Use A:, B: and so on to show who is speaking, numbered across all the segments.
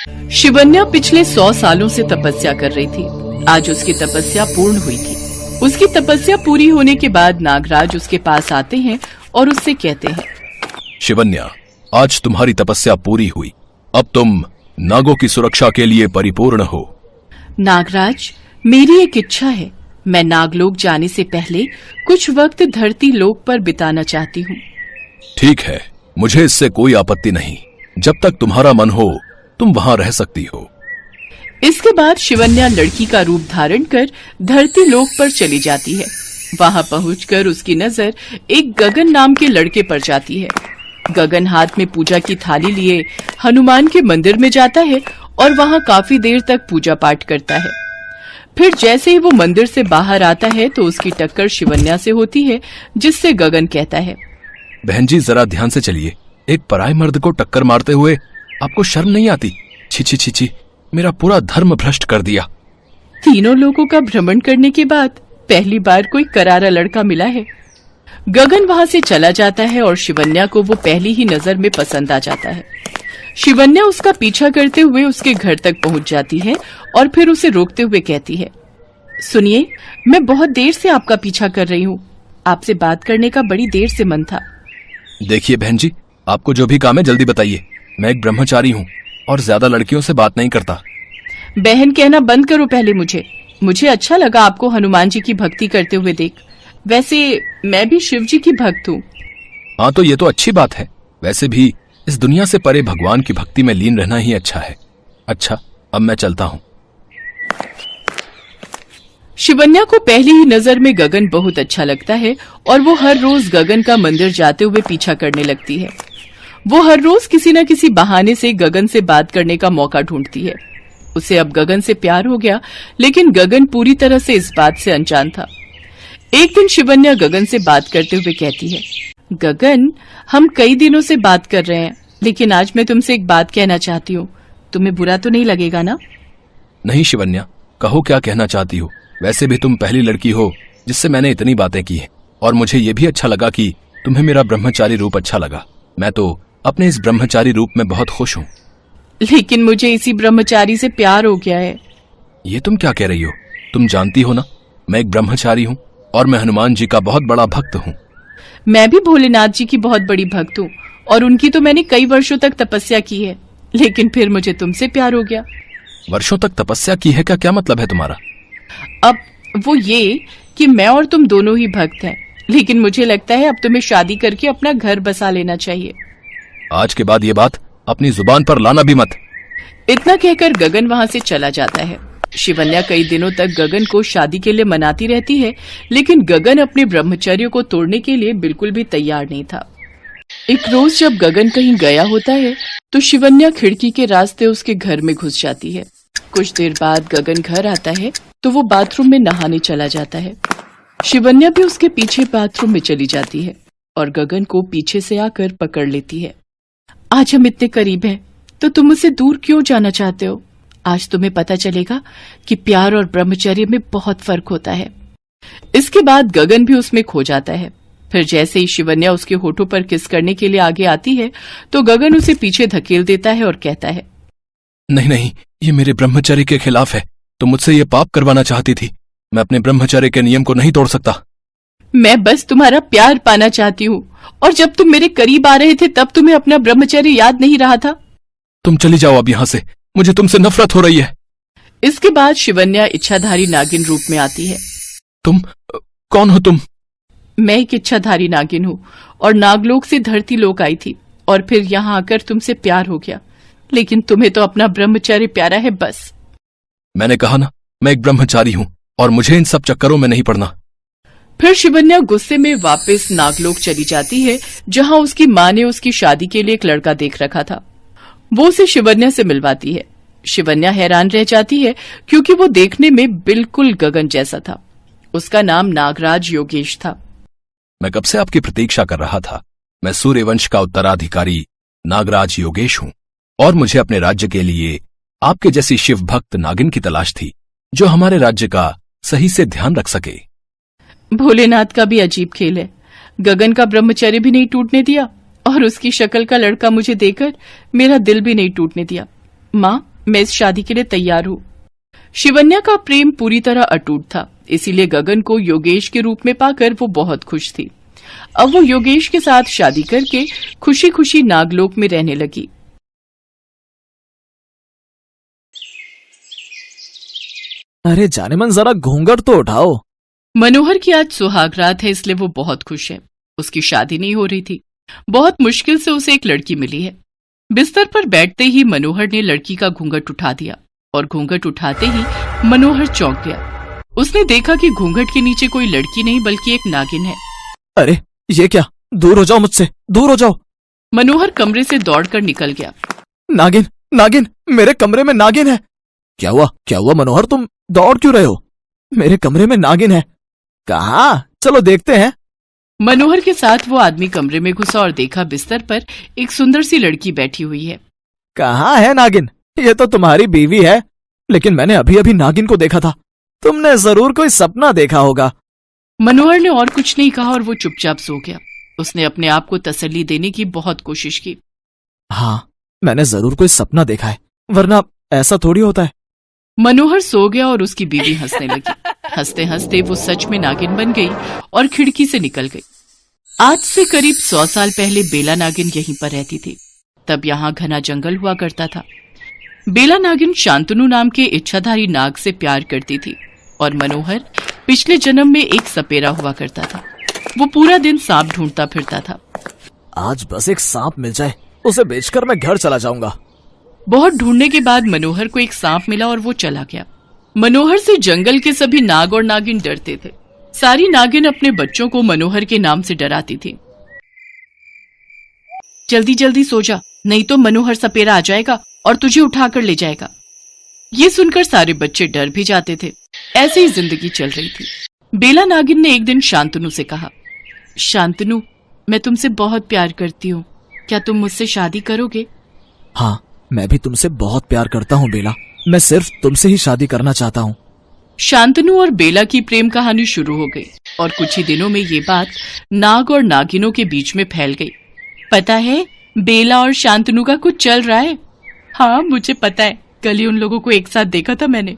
A: शिवन्या पिछले 100 सालों से तपस्या कर रही थी। आज उसकी तपस्या पूर्ण हुई थी। उसकी तपस्या पूरी होने के बाद नागराज उसके पास आते हैं और उससे कहते हैं,
B: शिवन्या, आज तुम्हारी तपस्या पूरी हुई। अब तुम नागों की सुरक्षा के लिए परिपूर्ण हो।
A: नागराज, मेरी एक इच्छा है। मैं नागलोक जाने से पहले कुछ वक्त धरती लोक पर बिताना चाहती हूँ।
B: ठीक है, मुझे इससे कोई आपत्ति नहीं। जब तक तुम्हारा मन हो तुम वहाँ रह सकती हो।
A: इसके बाद शिवन्या लड़की का रूप धारण कर धरती लोक पर चली जाती है। वहाँ पहुंचकर उसकी नजर एक गगन नाम के लड़के पर जाती है। गगन हाथ में पूजा की थाली लिए हनुमान के मंदिर में जाता है और वहाँ काफी देर तक पूजा पाठ करता है। फिर जैसे ही वो मंदिर से बाहर आता है तो उसकी टक्कर शिवन्या से होती है, जिससे गगन कहता है,
B: बहन जी, जरा ध्यान से चलिए। एक पराये मर्द को टक्कर मारते हुए आपको शर्म नहीं आती? छी छी छी छी, मेरा पूरा धर्म भ्रष्ट कर दिया।
A: तीनों लोगों का भ्रमण करने के बाद पहली बार कोई करारा लड़का मिला है। गगन वहाँ से चला जाता है और शिवन्या को वो पहली ही नजर में पसंद आ जाता है। शिवन्या उसका पीछा करते हुए उसके घर तक पहुंच जाती है और फिर उसे रोकते हुए कहती है, सुनिए, मैं बहुत देर से आपका पीछा कर रही हूँ। आपसे बात करने का बड़ी देर से मन था।
B: देखिए बहन जी, आपको जो भी काम है जल्दी बताइए। मैं एक ब्रह्मचारी हूँ और ज्यादा लड़कियों से बात नहीं करता।
A: बहन कहना बंद करो पहले। मुझे अच्छा लगा आपको हनुमान जी की भक्ति करते हुए देख। वैसे मैं भी शिव जी की भक्त हूँ।
B: हाँ, तो ये तो अच्छी बात है। वैसे भी इस दुनिया से परे भगवान की भक्ति में लीन रहना ही अच्छा है। अच्छा, अब मैं चलता हूँ।
A: शिवन्या को पहली ही नजर में गगन बहुत अच्छा लगता है और वो हर रोज गगन का मंदिर जाते हुए पीछा करने लगती है। वो हर रोज किसी न किसी बहाने से गगन से बात करने का मौका ढूंढती है। उसे अब गगन से प्यार हो गया, लेकिन गगन पूरी तरह से इस बात से अनजान था। एक दिन शिवन्या गगन से बात करते हुए कहती है, गगन, हम कई दिनों से बात कर रहे हैं, लेकिन आज मैं तुमसे एक बात कहना चाहती हूँ। तुम्हें बुरा तो नहीं लगेगा ना?
B: नहीं शिवन्या, कहो क्या कहना चाहती हो। वैसे भी तुम पहली लड़की हो जिससे मैंने इतनी बातें की हैं, और मुझे ये भी अच्छा लगा कि तुम्हें मेरा ब्रह्मचारी रूप अच्छा लगा। मैं तो अपने इस ब्रह्मचारी रूप में बहुत खुश हूँ।
A: लेकिन मुझे इसी ब्रह्मचारी से प्यार हो गया है।
B: ये तुम क्या कह रही हो? तुम जानती हो ना, मैं एक ब्रह्मचारी हूँ और मैं हनुमान जी का बहुत बड़ा भक्त हूँ।
A: मैं भी भोलेनाथ जी की बहुत बड़ी भक्त हूँ और उनकी तो मैंने कई वर्षों तक तपस्या की है, लेकिन फिर मुझे तुमसे प्यार हो गया।
B: वर्षों तक तपस्या की है? क्या मतलब है तुम्हारा?
A: अब वो ये कि मैं और तुम दोनों ही भक्त हैं, लेकिन मुझे लगता है अब तुम्हें शादी करके अपना घर बसा लेना चाहिए।
B: आज के बाद ये बात अपनी जुबान पर लाना भी मत।
A: इतना कहकर गगन वहाँ से चला जाता है। शिवन्या कई दिनों तक गगन को शादी के लिए मनाती रहती है, लेकिन गगन अपने ब्रह्मचर्य को तोड़ने के लिए बिल्कुल भी तैयार नहीं था। एक रोज जब गगन कहीं गया होता है तो शिवन्या खिड़की के रास्ते उसके घर में घुस जाती है। कुछ देर बाद गगन घर आता है तो वो बाथरूम में नहाने चला जाता है। शिवन्या भी उसके पीछे बाथरूम में चली जाती है और गगन को पीछे से आकर पकड़ लेती है। आज हम इतने करीब हैं, तो तुम मुझसे दूर क्यों जाना चाहते हो? आज तुम्हें पता चलेगा कि प्यार और ब्रह्मचर्य में बहुत फर्क होता है। इसके बाद गगन भी उसमें खो जाता है। फिर जैसे ही शिवन्या उसके होठों पर किस करने के लिए आगे आती है तो गगन उसे पीछे धकेल देता है और कहता है,
B: नहीं नहीं, ये मेरे ब्रह्मचर्य के खिलाफ है। तुम मुझसे ये पाप करवाना चाहती थी। मैं अपने ब्रह्मचर्य के नियम को नहीं तोड़ सकता।
A: मैं बस तुम्हारा प्यार पाना चाहती हूँ, और जब तुम मेरे करीब आ रहे थे तब तुम्हें अपना ब्रह्मचर्य याद नहीं रहा था।
B: तुम चली जाओ अब यहाँ से, मुझे तुमसे नफरत हो रही है।
A: इसके बाद शिवन्या इच्छाधारी नागिन रूप में आती है।
B: तुम कौन हो? तुम?
A: मैं एक इच्छाधारी नागिन हूँ और नागलोक से धरती लोक आई थी और फिर यहाँ आकर तुमसे प्यार हो गया, लेकिन तुम्हें तो अपना ब्रह्मचर्य प्यारा है। बस
B: मैंने कहा ना, मैं एक ब्रह्मचारी हूँ और मुझे इन सब चक्करों में नहीं पड़ना।
A: फिर शिवन्या गुस्से में वापस नागलोक चली जाती है, जहाँ उसकी माँ ने उसकी शादी के लिए एक लड़का देख रखा था। वो उसे शिवन्या से मिलवाती है। शिवन्या हैरान रह जाती है क्योंकि वो देखने में बिल्कुल गगन जैसा था। उसका नाम नागराज योगेश था।
B: मैं कब से आपकी प्रतीक्षा कर रहा था। मैं सूर्यवंश का उत्तराधिकारी नागराज योगेश हूँ और मुझे अपने राज्य के लिए आपके जैसी शिव भक्त नागिन की तलाश थी, जो हमारे राज्य का सही से ध्यान रख सके।
A: भोलेनाथ का भी अजीब खेल है। गगन का ब्रह्मचर्य भी नहीं टूटने दिया और उसकी शक्ल का लड़का मुझे देकर मेरा दिल भी नहीं टूटने दिया। माँ, मैं इस शादी के लिए तैयार हूँ। शिवन्या का प्रेम पूरी तरह अटूट था, इसीलिए गगन को योगेश के रूप में पाकर वो बहुत खुश थी। अब वो योगेश के साथ शादी करके खुशी खुशी नागलोक में रहने लगी।
C: अरे जानेमन, जरा घूंघट तो उठाओ।
A: मनोहर की आज सुहाग रात है, इसलिए वो बहुत खुश है। उसकी शादी नहीं हो रही थी। बहुत मुश्किल से उसे एक लड़की मिली है। बिस्तर पर बैठते ही मनोहर ने लड़की का घूंघट उठा दिया और घूंघट उठाते ही मनोहर चौंक गया। उसने देखा कि घूंघट के नीचे कोई लड़की नहीं बल्कि एक नागिन है।
C: अरे ये क्या, दूर हो जाओ मुझसे, दूर हो जाओ।
A: मनोहर कमरे से दौड़कर निकल गया।
C: नागिन, नागिन, मेरे कमरे में नागिन है। क्या हुआ मनोहर, तुम दौड़ क्यों रहे हो? मेरे कमरे में नागिन है। कहाँ? चलो देखते हैं।
A: मनोहर के साथ वो आदमी कमरे में घुसा और देखा बिस्तर पर एक सुंदर सी लड़की बैठी हुई है।
C: कहाँ है नागिन? ये तो तुम्हारी बीवी है, लेकिन मैंने अभी अभी नागिन को देखा था। तुमने जरूर कोई सपना देखा होगा।
A: मनोहर ने और कुछ नहीं कहा और वो चुपचाप सो गया। उसने अपने आप को तसल्ली देने की बहुत कोशिश की।
C: हाँ, मैंने जरूर कोई सपना देखा है, वरना ऐसा थोड़ी होता है।
A: मनोहर सो गया और उसकी बीवी हंसने लगी। हंसते हंसते वो सच में नागिन बन गई और खिड़की से निकल गई। आज से करीब 100 साल पहले बेला नागिन यहीं पर रहती थी। तब यहाँ घना जंगल हुआ करता था। बेला नागिन शांतनु नाम के इच्छाधारी नाग से प्यार करती थी और मनोहर पिछले जन्म में एक सपेरा हुआ करता था। वो पूरा दिन सांप ढूंढता फिरता था।
C: आज बस एक सांप मिल जाए, उसे बेचकर मैं घर चला जाऊंगा।
A: बहुत ढूंढने के बाद मनोहर को एक सांप मिला और वो चला गया। मनोहर से जंगल के सभी नाग और नागिन डरते थे। सारी नागिन अपने बच्चों को मनोहर के नाम से डराती थी। जल्दी जल्दी सो जा, नहीं तो मनोहर सपेरा आ जाएगा और तुझे उठाकर ले जाएगा। ये सुनकर सारे बच्चे डर भी जाते थे। ऐसे ही जिंदगी चल रही थी। बेला नागिन ने एक दिन शांतनु से कहा, शांतनु, मैं तुमसे बहुत प्यार करती हूँ, क्या तुम मुझसे शादी करोगे?
C: हाँ, मैं भी तुमसे बहुत प्यार करता हूँ बेला। मैं सिर्फ तुमसे ही शादी करना चाहता हूँ।
A: शांतनु और बेला की प्रेम कहानी शुरू हो गई और कुछ ही दिनों में ये बात नाग और नागिनों के बीच में फैल गई। पता है, बेला और शांतनु का कुछ चल रहा है। हाँ, मुझे पता है, कल ही उन लोगों को एक साथ देखा था मैंने।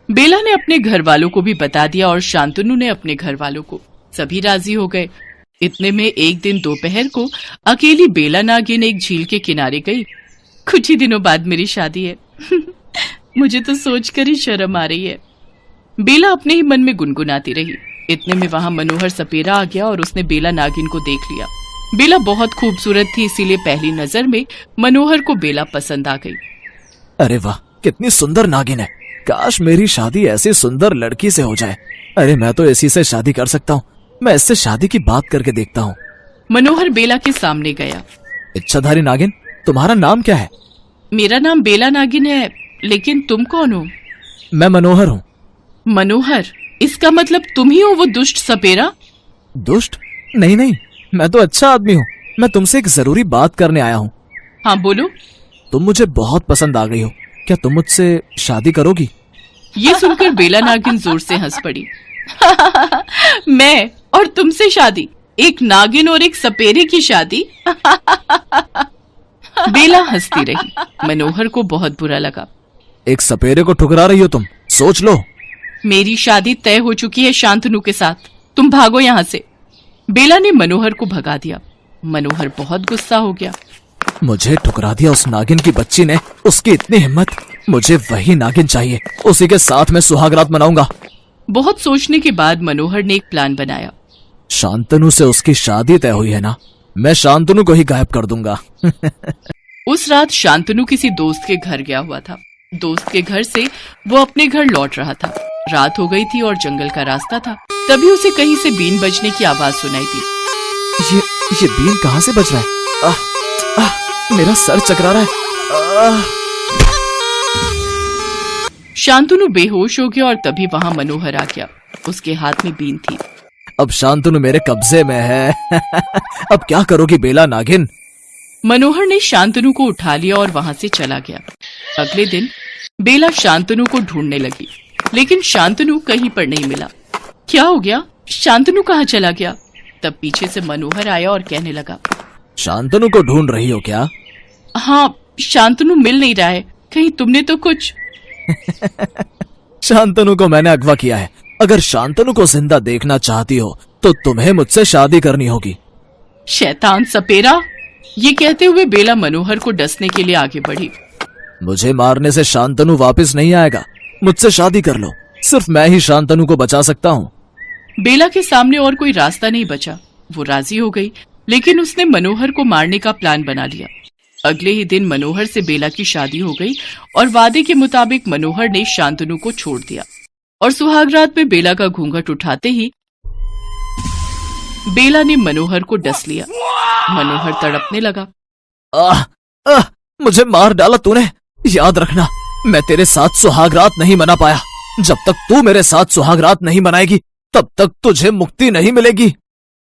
A: बेला ने अपने घर वालों को भी बता दिया और शांतनु ने अपने घर वालों को। सभी राजी हो गए। इतने में एक दिन दोपहर को अकेली बेला नागिन एक झील के किनारे गई। कुछ ही दिनों बाद मेरी शादी है। मुझे तो सोचकर ही शर्म आ रही है। बेला अपने ही मन में गुनगुनाती रही। इतने में वहां मनोहर सपेरा आ गया और उसने बेला नागिन को देख लिया। बेला बहुत खूबसूरत थी, इसीलिए पहली नजर में मनोहर को बेला पसंद आ गई।
C: अरे वाह, कितनी सुंदर नागिन है। काश मेरी शादी ऐसी सुंदर लड़की से हो जाए। अरे मैं तो इसी से शादी कर सकता हूँ। मैं इससे शादी की बात करके देखता हूँ।
A: मनोहर बेला के सामने गया।
C: इच्छाधारी नागिन, तुम्हारा नाम क्या है?
A: मेरा नाम बेला नागिन है, लेकिन तुम कौन हो?
C: मैं मनोहर हूँ।
A: मनोहर? इसका मतलब तुम ही हो वो दुष्ट सपेरा?
C: दुष्ट? नहीं नहीं, मैं तो अच्छा आदमी हूँ। मैं तुमसे एक जरूरी बात करने आया हूँ।
A: हाँ बोलो।
C: तुम मुझे बहुत पसंद आ गई हो, क्या तुम मुझसे शादी करोगी?
A: ये सुनकर बेला नागिन जोर से हंस पड़ी। मैं और तुमसे शादी? एक नागिन और एक सपेरे की शादी? बेला हंसती रही। मनोहर को बहुत बुरा लगा।
C: एक सपेरे को ठुकरा रही हो तुम, सोच लो।
A: मेरी शादी तय हो चुकी है शांतनु के साथ। तुम भागो यहाँ से। बेला ने मनोहर को भगा दिया। मनोहर बहुत गुस्सा हो गया।
C: मुझे ठुकरा दिया उस नागिन की बच्ची ने। उसकी इतनी हिम्मत। मुझे वही नागिन चाहिए, उसी के साथ मैं सुहागरात मनाऊंगा।
A: बहुत सोचने के बाद मनोहर ने एक प्लान बनाया।
C: शांतनु से उसकी शादी तय हुई है ना, मैं शांतनु को ही गायब कर दूंगा।
A: उस रात शांतनु किसी दोस्त के घर गया हुआ था। दोस्त के घर से वो अपने घर लौट रहा था। रात हो गई थी और जंगल का रास्ता था। तभी उसे कहीं से बीन बजने की आवाज सुनाई दी।
C: ये बीन कहाँ से बज रहा है? मेरा सर चकरा रहा है।
A: शांतनु बेहोश हो गया और तभी वहां मनोहर आ गया। उसके हाथ में बीन थी।
C: अब शांतनु मेरे कब्जे में है। अब क्या करोगी बेला नागिन?
A: मनोहर ने शांतनु को उठा लिया और वहां से चला गया। अगले दिन बेला शांतनु को ढूंढने लगी, लेकिन शांतनु कहीं पर नहीं मिला। क्या हो गया? शांतनु कहाँ चला गया? तब पीछे से मनोहर आया और कहने लगा,
C: शांतनु को ढूंढ रही हो क्या?
A: हाँ, शांतनु मिल नहीं रहा है। कहीं तुमने तो कुछ।
C: शांतनु को मैंने अगवा किया है। अगर शांतनु को जिंदा देखना चाहती हो तो तुम्हें मुझसे शादी करनी होगी।
A: शैतान सपेरा। ये कहते हुए बेला मनोहर को डसने के लिए आगे बढ़ी।
C: मुझे मारने से शांतनु वापस नहीं आएगा। मुझसे शादी कर लो। सिर्फ मैं ही शांतनु को बचा सकता हूँ।
A: बेला के सामने और कोई रास्ता नहीं बचा। वो राजी हो गई, लेकिन उसने मनोहर को मारने का प्लान बना लिया। अगले ही दिन मनोहर से बेला की शादी हो गई और वादे के मुताबिक मनोहर ने शांतनु को छोड़ दिया और सुहागरात में बेला का घूंघट उठाते ही बेला ने मनोहर को डस लिया। मनोहर तड़पने लगा।
C: आह, आह, मुझे मार डाला तूने। याद रखना, मैं तेरे साथ सुहागरात नहीं मना पाया। जब तक तू मेरे साथ सुहागरात नहीं मनाएगी तब तक तुझे मुक्ति नहीं मिलेगी।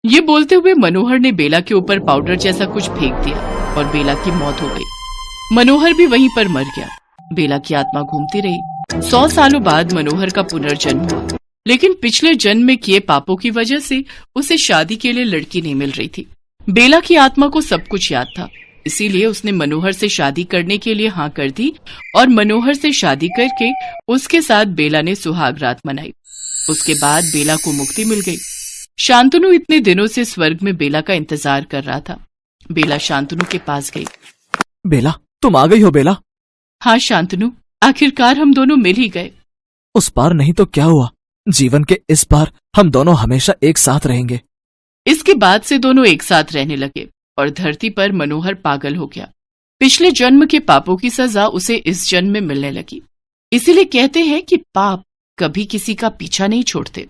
A: ये बोलते हुए मनोहर ने बेला के ऊपर पाउडर जैसा कुछ फेंक दिया और बेला की मौत हो गई। मनोहर भी वहीं पर मर गया। बेला की आत्मा घूमती रही। 100 सालों बाद मनोहर का पुनर्जन्म हुआ, लेकिन पिछले जन्म में किए पापों की वजह से उसे शादी के लिए लड़की नहीं मिल रही थी। बेला की आत्मा को सब कुछ याद था, इसीलिए उसने मनोहर से शादी करने के लिए हाँ कर दी और मनोहर से शादी करके उसके साथ बेला ने सुहागरात मनाई। उसके बाद बेला को मुक्ति मिल गई। शांतनु इतने दिनों से स्वर्ग में बेला का इंतजार कर रहा था। बेला शांतनु के पास गई।
C: बेला, तुम आ गई हो बेला?
A: हाँ शांतनु, आखिरकार हम दोनों मिल ही गए।
C: उस पार नहीं तो क्या हुआ, जीवन के इस पार हम दोनों हमेशा एक साथ रहेंगे।
A: इसके बाद से दोनों एक साथ रहने लगे और धरती पर मनोहर पागल हो गया। पिछले जन्म के पापों की सजा उसे इस जन्म में मिलने लगी। इसीलिए कहते हैं कि पाप कभी किसी का पीछा नहीं छोड़ते।